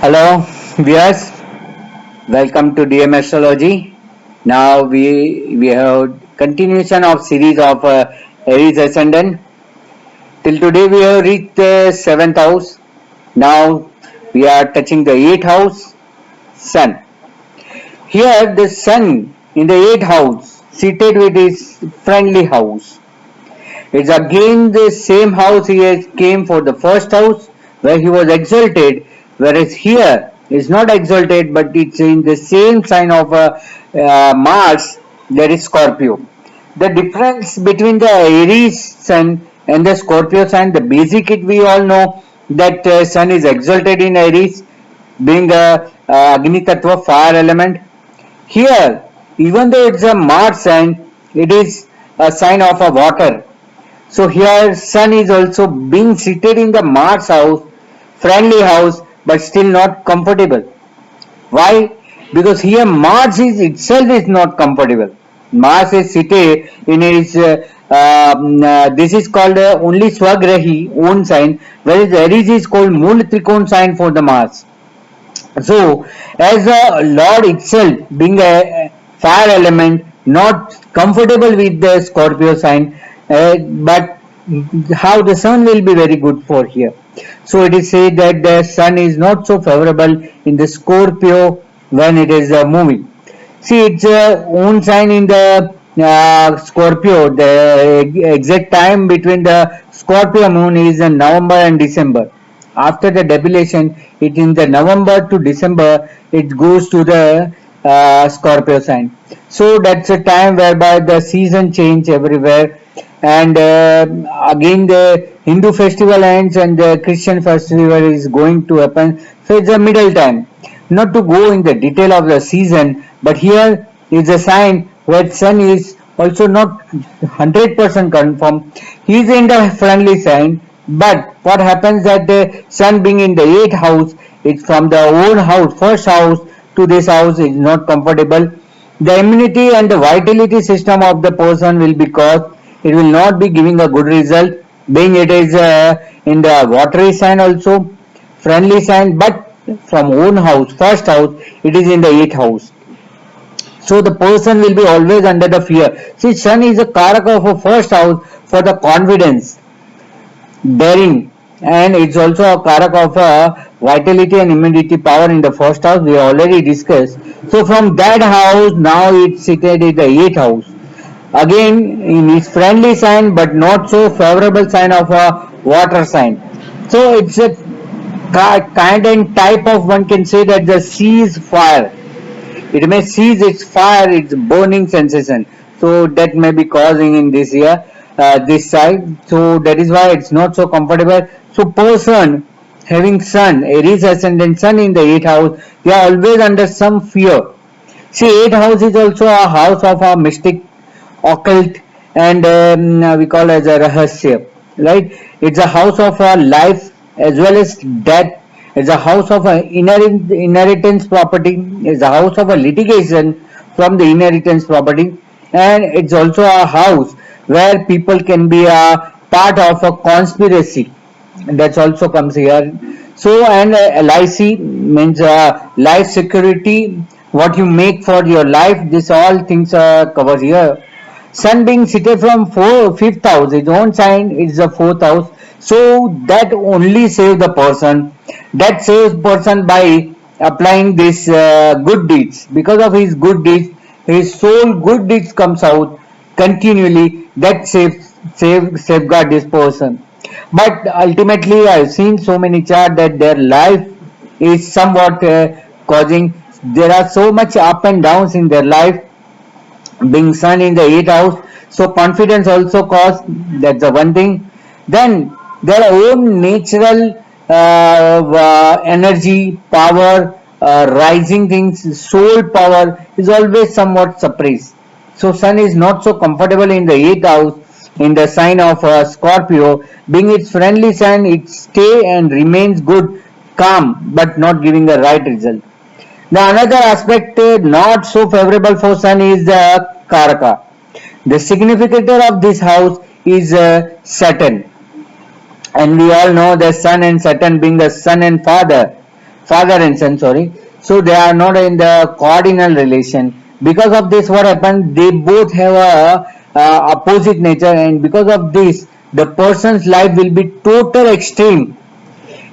Hello, viewers. Welcome to DM Astrology. Now we have continuation of series of Aries Ascendant. Till today we have reached the seventh house. Now we are touching the eighth house, Sun. Here the Sun in the eighth house, seated with his friendly house. It's again the same house he has came for the first house where he was exalted, whereas here is not exalted but it's in the same sign of Mars, that is Scorpio. The difference between the Aries sun and the Scorpio sun, the basic it we all know that sun is exalted in Aries, being a Agni Tattva fire element. Here, even though it's a Mars sign, it is a sign of a water. So here Sun is also being seated in the Mars house, friendly house, but still not comfortable. Why? Because here Mars is itself is not comfortable. Mars is seated in his this is called only Swagrahi own sign, whereas Aries is called Mool Trikon sign for the Mars. So, as the Lord itself being a fire element, not comfortable with the Scorpio sign, but how the sun will be very good for here. So it is said that the sun is not so favorable in the Scorpio when it is moving. See, it's own sign in the Scorpio. The exact time between the Scorpio moon is in November and December. After the debulation, it in the November to December, it goes to the Scorpio sign. So that's a time whereby the season change everywhere, and again the Hindu festival ends and the Christian festival is going to happen. So it's a middle time. Not to go in the detail of the season, but here is a sign where sun is also not 100% confirmed. He is in the friendly sign, but what happens that the sun being in the 8th house, it's from the own house, first house to this house is not comfortable. The immunity and the vitality system of the person will be caused. It will not be giving a good result, being it is in the watery sign also, friendly sign, but from own house, first house, it is in the 8th house. So the person will be always under the fear. See, sun is a karaka of a first house for the confidence, daring, and it's also a karak of vitality and immunity power in the first house we already discussed. So from that house now it's seated in the 8th house, again in its friendly sign but not so favorable sign of a water sign. So it's a kind and type of, one can say that the sea is fire, it may seize its fire, its burning sensation. So that may be causing in this year, this side. So that is why it's not so comfortable. So person having sun, Aries ascendant sun in the 8th house, they are always under some fear. See, 8th house is also a house of a mystic, occult, and we call as a rahasya, right? It's a house of a life as well as death. It's a house of a inheritance property. It's a house of a litigation from the inheritance property, and it's also a house where people can be a part of a conspiracy. That also comes here. So, and LIC means life security. What you make for your life, this all things are covered here. Sun being seated from fifth house, its own sign is the fourth house. So that only saves the person. That saves person by applying this good deeds. Because of his good deeds, his soul good deeds comes out continually. That safeguard this person. But ultimately, I've seen so many charts that their life is somewhat causing. There are so much up and downs in their life, being sun in the 8th house, so confidence also cause, that's the one thing. Then their own natural energy power, rising things, soul power is always somewhat suppressed. So sun is not so comfortable in the 8th house in the sign of Scorpio, being its friendly sign, it stay and remains good, calm, but not giving the right result. The another aspect not so favorable for Sun is the Karaka. The significator of this house is Saturn, and we all know the Sun and Saturn being the son and father. father and son, sorry. So they are not in the cardinal relation. Because of this, what happens? They both have a opposite nature, and because of this, the person's life will be total extreme.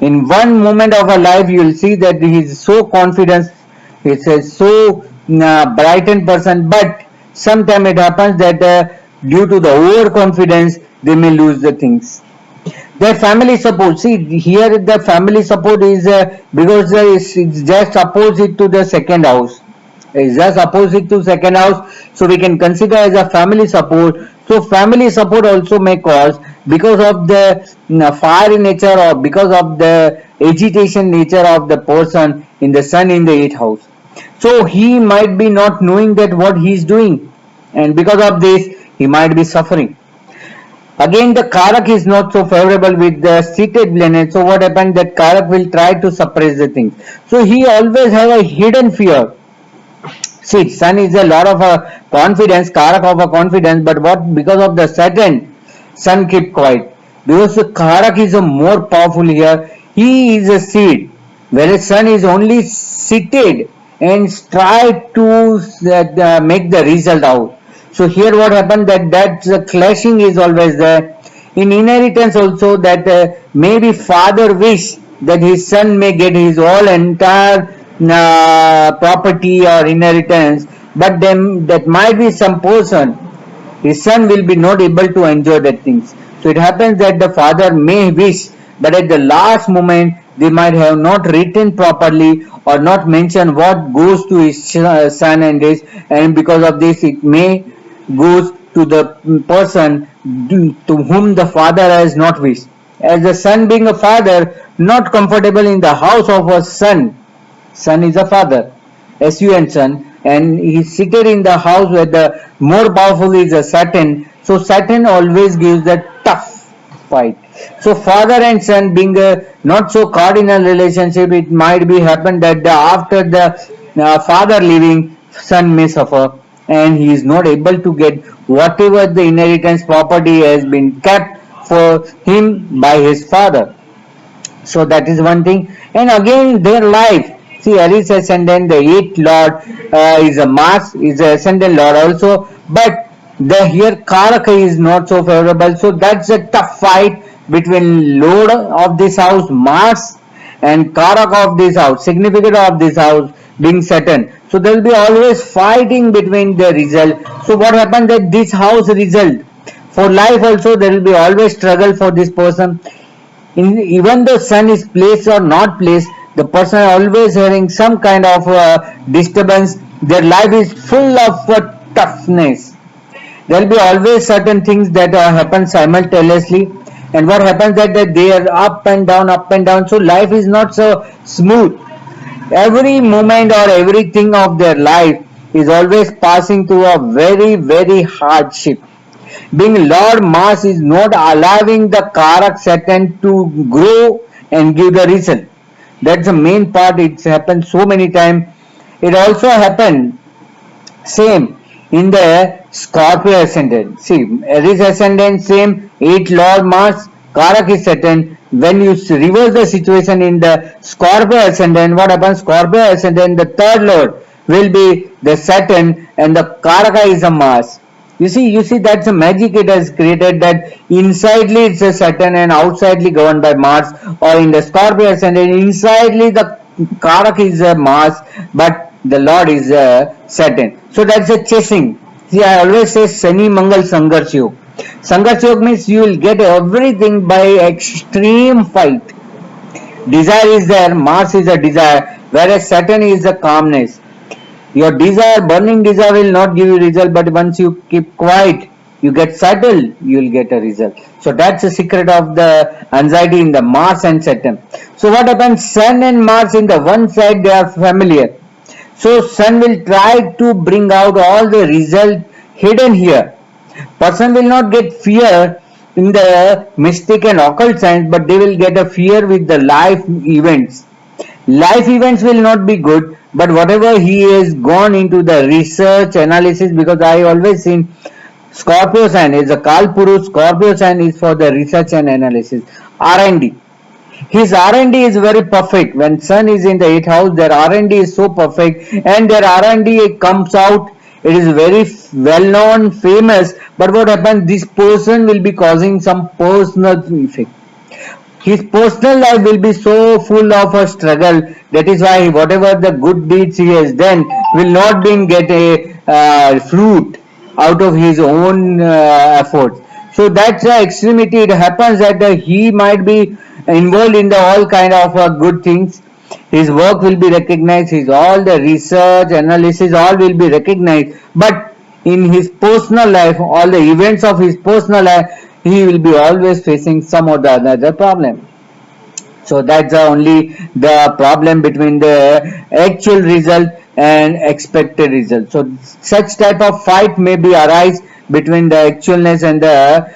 In one moment of a life, you will see that he is so confident, he's a so brightened person, but sometimes it happens that due to the overconfidence, they may lose the things. Their family support. See, here the family support is because it's just opposite to the second house. It's just opposite to second house, so we can consider as a family support. So family support also may cause because of the fiery nature or because of the agitation nature of the person in the sun in the eighth house. So he might be not knowing that what he is doing, and because of this, he might be suffering. Again, the Karak is not so favorable with the seated planet. So what happens that Karak will try to suppress the things. So he always have a hidden fear. See, Sun is a lot of a confidence, Karak of a confidence, but what because of the Saturn, Sun keep quiet. Because the Karak is a more powerful here. He is a seed, whereas Sun is only seated and try to make the result out. So here what happened that the clashing is always there. In inheritance also that maybe father wish that his son may get his all entire property or inheritance, but then that might be some person his son will be not able to enjoy that things. So it happens that the father may wish, but at the last moment they might have not written properly or not mentioned what goes to his son and this, and because of this it may goes to the person to whom the father has not wished. As the son being a father, not comfortable in the house of a son, son is a father, sun son, and he is seated in the house where the more powerful is a Saturn. So Saturn always gives the tough fight. So father and son being a not so cardinal relationship, it might be happen that after the father leaving, son may suffer, and he is not able to get whatever the inheritance property has been kept for him by his father. So that is one thing. And again their life, see, Aries Ascendant, the eighth lord is a Mars, is a Ascendant lord also, but the here Karaka is not so favorable. So that's a tough fight between lord of this house Mars and Karaka of this house, significant of this house being Saturn. So there will be always fighting between the result. So what happens that this house result for life also there will be always struggle for this person. Even the sun is placed or not placed, the person always having some kind of disturbance. Their life is full of toughness. There will be always certain things that happen simultaneously, and what happens that they are up and down, up and down. So life is not so smooth. Every moment or everything of their life is always passing through a very hardship. Being Lord Mars is not allowing the Karak Saturn to grow and give the result. That's the main part. It's happened so many times. It also happened same in the Scorpio Ascendant. See, Aries Ascendant same 8 Lord Mars, Karak is Saturn. When you reverse the situation in the Scorpio Ascendant, what happens? Scorpio Ascendant, the third Lord will be the Saturn and the Karaka is a Mars. You see that's a magic it has created, that insidely it's a Saturn and outsidely governed by Mars, or in the Scorpio Ascendant insidely the Karak is a Mars but the Lord is a Saturn. So that's a chasing. See, I always say Shani Mangal Sangharsh Yog. Sangharsh Yog means you will get everything by extreme fight. Desire is there, Mars is a desire, whereas Saturn is a calmness. Your desire, burning desire will not give you result, but once you keep quiet, you get settled, you will get a result. So that's the secret of the anxiety in the Mars and Saturn. So what happens? Sun and Mars in the one side they are familiar. So Sun will try to bring out all the result hidden here. Person will not get fear in the mystic and occult science, but they will get a fear with the life events. Life events will not be good, but whatever he has gone into the research analysis, because I always seen Scorpio sign is a Kal Purush. Scorpio sign is for the research and analysis, R&D. his R&D is very perfect. When sun is in the 8th house, their R&D is so perfect, and their R&D comes out, it is very well known, famous. But what happens, this person will be causing some personal effect. His personal life will be so full of a struggle. That is why whatever the good deeds he has done will not be get a fruit out of his own efforts. So that's the extremity. It happens that he might be involved in the all kind of good things. His work will be recognized. His all the research analysis all will be recognized. But in his personal life, all the events of his personal life, he will be always facing some or the other problem. So that's only the problem between the actual result and expected result. So such type of fight may be arise between the actualness and the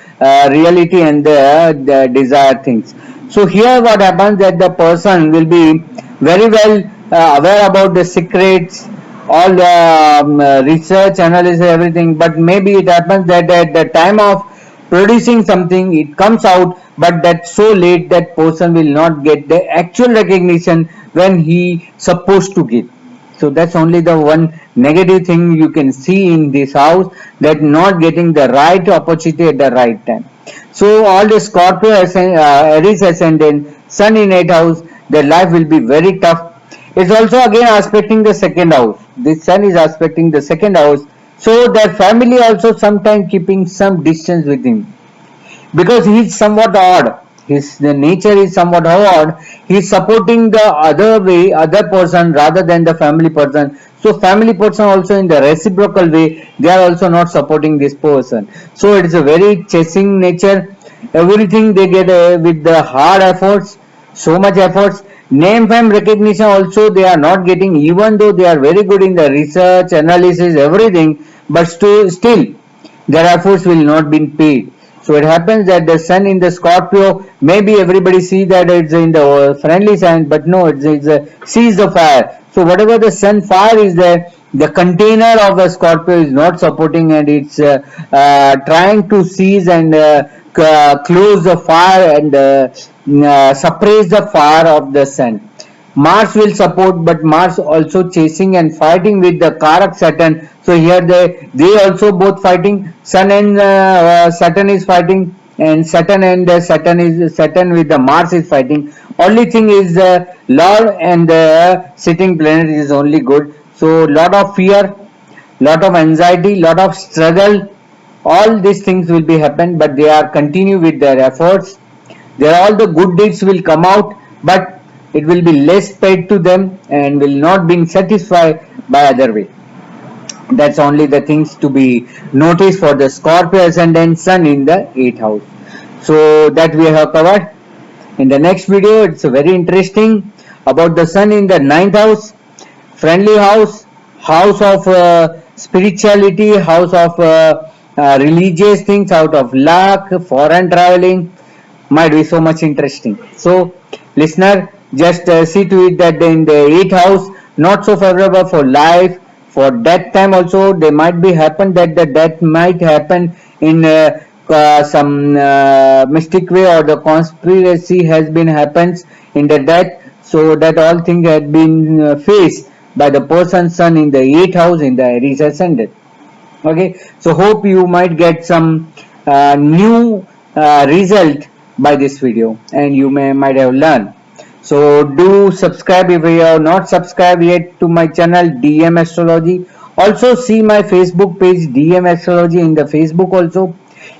reality and the desired things. So here what happens, that the person will be very well aware about the secrets, all the research analysis everything, but maybe it happens that at the time of producing something it comes out, but that's so late that person will not get the actual recognition when he supposed to get. So that's only the one negative thing you can see in this house, that not getting the right opportunity at the right time. So all the Scorpio Aries ascendant, Sun in 8th house, their life will be very tough. It's also again aspecting the second house. This Sun is aspecting the second house, so their family also sometimes keeping some distance with him, because he is somewhat odd. His the nature is somewhat odd. He is supporting the other way, other person rather than the family person. So family person also in the reciprocal way, they are also not supporting this person. So it is a very chasing nature. Everything they get with the hard efforts, so much efforts. Name fame recognition also they are not getting, even though they are very good in the research analysis everything, but still their efforts will not be paid. So it happens that the sun in the Scorpio, maybe everybody see that it's in the friendly sign, but no, it's a sees the fire. So whatever the sun fire is there, the container of the Scorpio is not supporting, and it's trying to seize and close the fire and suppress the fire of the sun. Mars will support, but Mars also chasing and fighting with the Karak Saturn. So here they also both fighting. Sun and Saturn is fighting, and Saturn and Saturn with the Mars is fighting. Only thing is the Lord and the sitting planet is only good. So lot of fear, lot of anxiety, lot of struggle. All these things will be happen, but they are continue with their efforts. There all the good deeds will come out, but it will be less paid to them and will not be satisfied by other way. That's only the things to be noticed for the Scorpio ascendant sun in the 8th house. So that we have covered. In the next video, it's very interesting about the sun in the 9th house, friendly house, house of spirituality, house of religious things, out of luck, foreign traveling, might be so much interesting. So, listener, just see to it that in the 8th house, not so favorable for life, for death time also, they might be happen that the death might happen in some mystic way, or the conspiracy has been happens in the death, so that all thing had been faced by the person's sun in the 8th house in the Aries ascendant. Okay, so hope you might get some new result by this video, and you might have learned. So do subscribe if you have not subscribed yet to my channel DM Astrology. Also see my Facebook page DM Astrology in the Facebook also.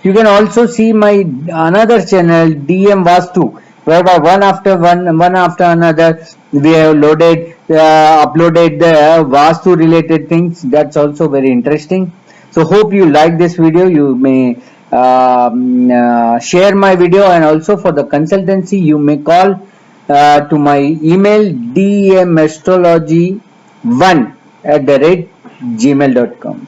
You can also see my another channel DM Vastu, whereby one after another we have uploaded the Vastu related things. That's also very interesting. So hope you like this video. You may share my video, and also for the consultancy you may call to my email dmastrology1@gmail.com.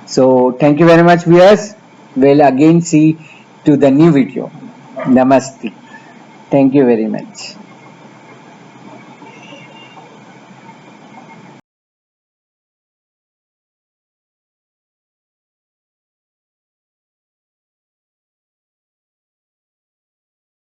So thank you very much, viewers. We'll again see to the new video. Namaste. Thank you very much.